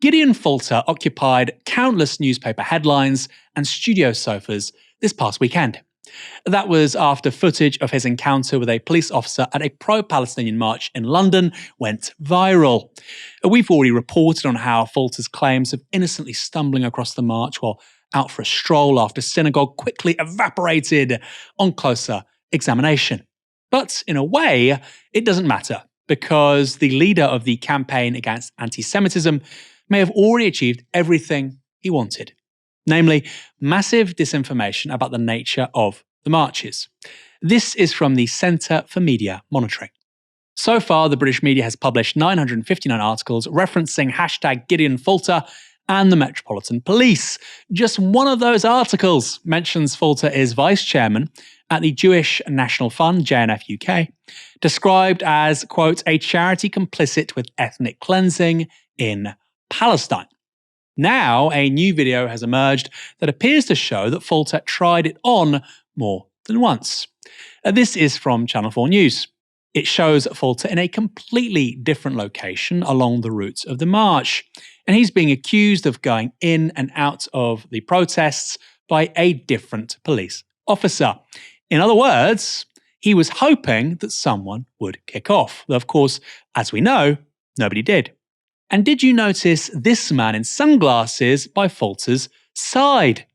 Gideon Falter occupied countless newspaper headlines and studio sofas this past weekend. That was after footage of his encounter with a police officer at a pro-Palestinian march in London went viral. We've already reported on how Falter's claims of innocently stumbling across the march while out for a stroll after synagogue quickly evaporated on closer examination. But in a way, it doesn't matter, because the leader of the campaign against anti-Semitism may have already achieved everything he wanted. Namely, massive disinformation about the nature of the marches. This is from the Centre for Media Monitoring. So far, the British media has published 959 articles referencing hashtag Gideon Falter and the Metropolitan Police. Just one of those articles mentions Falter is vice chairman at the Jewish National Fund, JNF UK, described as, quote, a charity complicit with ethnic cleansing in Palestine. Now, a new video has emerged that appears to show that Falter tried it on more than once. This is from Channel 4 News. It shows Falter in a completely different location along the route of the march, and he's being accused of going in and out of the protests by a different police officer. In other words, he was hoping that someone would kick off, though of course, as we know, nobody did. And did you notice this man in sunglasses by Falter's side?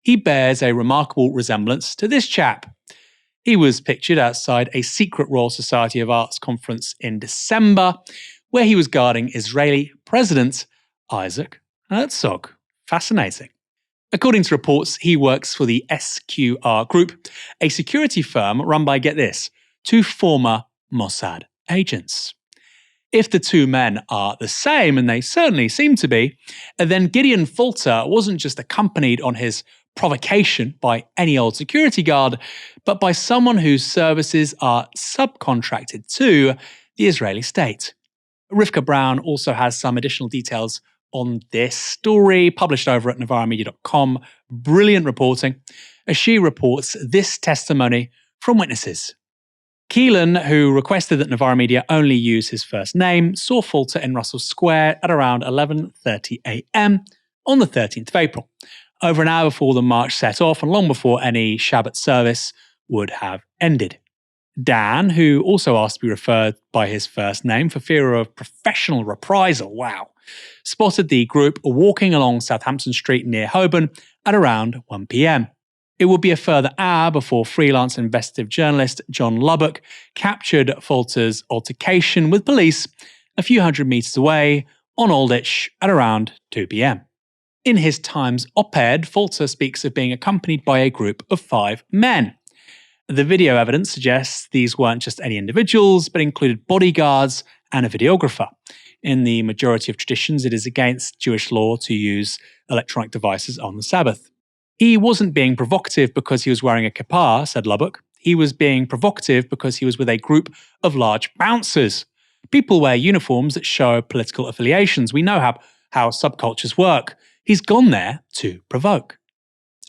He bears a remarkable resemblance to this chap. He was pictured outside a secret Royal Society of Arts conference in December, where he was guarding Israeli President Isaac Herzog. Fascinating. According to reports, he works for the SQR Group, a security firm run by, get this, two former Mossad agents. If the two men are the same, and they certainly seem to be, then Gideon Falter wasn't just accompanied on his provocation by any old security guard, but by someone whose services are subcontracted to the Israeli state. Rivka Brown also has some additional details on this story, published over at novaramedia.com. Brilliant reporting, as she reports this testimony from witnesses. Keelan, who requested that Novara Media only use his first name, saw Falter in Russell Square at around 11:30 a.m. on the 13th of April, over an hour before the march set off and long before any Shabbat service would have ended. Dan, who also asked to be referred by his first name for fear of professional reprisal, spotted the group walking along Southampton Street near Holborn at around 1 p.m. It would be a further hour before freelance investigative journalist John Lubbock captured Falter's altercation with police a few hundred metres away on Aldwych at around 2 p.m. In his Times op-ed, Falter speaks of being accompanied by a group of 5 men. The video evidence suggests these weren't just any individuals, but included bodyguards and a videographer. In the majority of traditions, it is against Jewish law to use electronic devices on the Sabbath. He wasn't being provocative because he was wearing a kippah, said Lubbock. He was being provocative because he was with a group of large bouncers. People wear uniforms that show political affiliations. We know how subcultures work. He's gone there to provoke.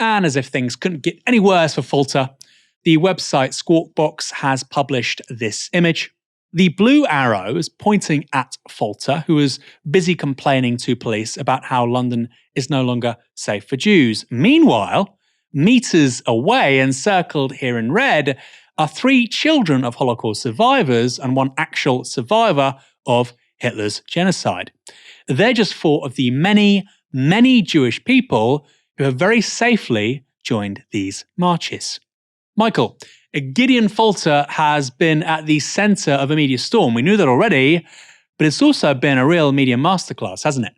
And as if things couldn't get any worse for Falter, the website Squawkbox has published this image. The blue arrow is pointing at Falter, who is busy complaining to police about how London is no longer safe for Jews. Meanwhile, meters away and circled here in red are 3 children of Holocaust survivors and 1 actual survivor of Hitler's genocide. They're just 4 of the many, many Jewish people who have very safely joined these marches. Michael, Gideon Falter has been at the centre of a media storm. We knew that already, but it's also been a real media masterclass, hasn't it?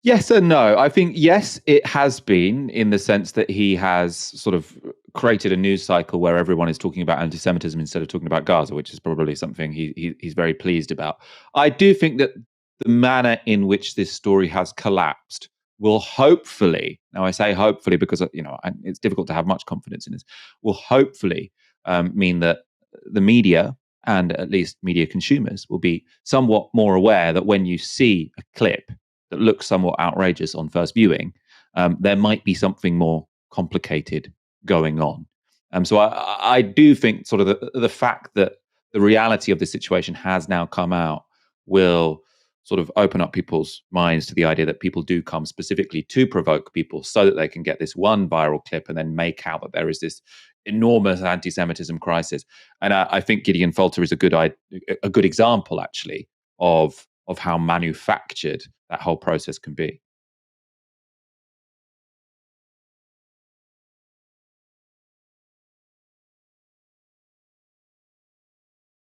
Yes and no. I think, yes, it has been, in the sense that he has sort of created a news cycle where everyone is talking about anti-Semitism instead of talking about Gaza, which is probably something he's very pleased about. I do think that the manner in which this story has collapsed will hopefully, now I say hopefully because it's difficult to have much confidence in this, will hopefully mean that the media, and at least media consumers, will be somewhat more aware that when you see a clip that looks somewhat outrageous on first viewing, there might be something more complicated going on. So I do think sort of the fact that the reality of the situation has now come out will sort of open up people's minds to the idea that people do come specifically to provoke people so that they can get this one viral clip and then make out that there is this enormous anti-Semitism crisis. And I think Gideon Falter is a good example, actually, of how manufactured that whole process can be.